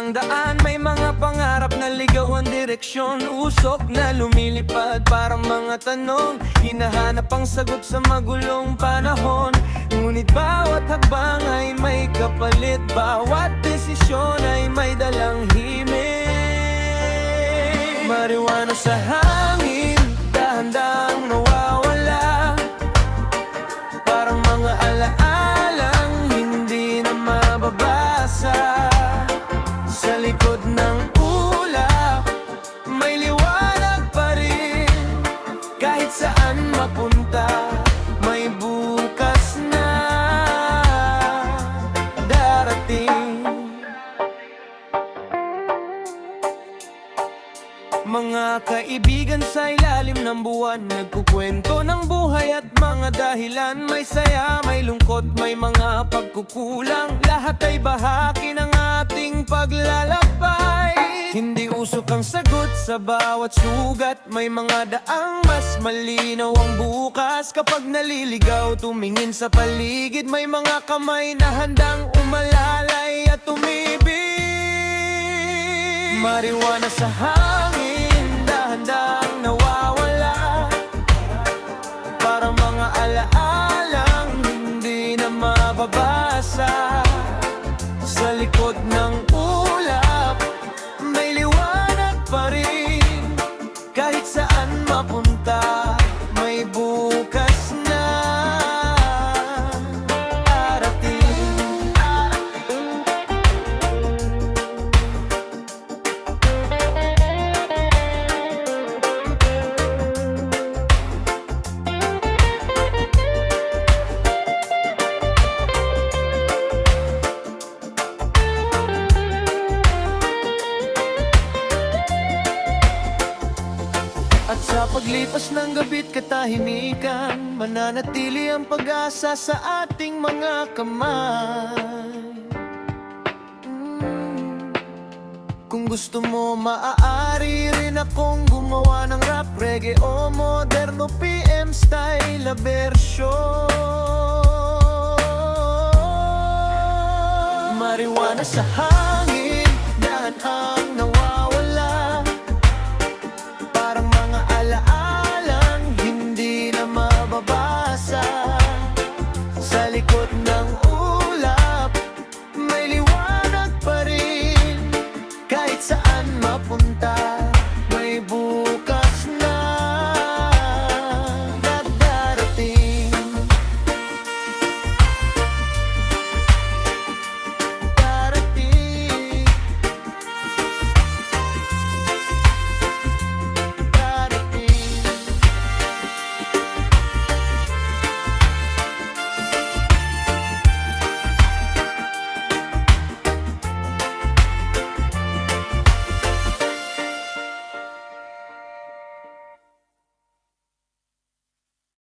ang daan, may mga pangarap na ligaw ang direksyon. Usok na lumilipad para mga tanong, hinahanap ang sagot sa magulong panahon. Ngunit bawat hakbang ay may kapalit, bawat desisyon ay may dalang himig. Mariwana sa hangin, dahan-dahang nawawala, parang mga alaalang hindi na mababasa. Sa likod ng ulap, may liwanag pa rin. Kahit saan mapunta, may bukas na darating. Mga kaibigan sa ilalim ng buwan, nagkukwento ng buhay at mga dahilan. May saya, may lungkot, may mga pagkukulang. Lahat ay bahagi ng ating paglalakbay. Hindi usok ang sagot sa bawat sugat, may mga daang mas malinaw ang bukas. Kapag naliligaw, tumingin sa paligid, may mga kamay na handang umalalay at umibig. Mariwana sa hangin, dahan-dahang nawawala, para mga alaalang hindi na mababasa. Sa likod ng ulap, may liwanag pa rin. Kahit saan mapunta, may bukas na darating. At sa paglipas ng gabi't katahimikan, mananatili ang pag-asa sa ating mga kamay. Kung gusto mo, maaari rin akong gumawa ng rap, reggae o moderno PM style na bersyon. Mariwana sa hangin, dahan-dahang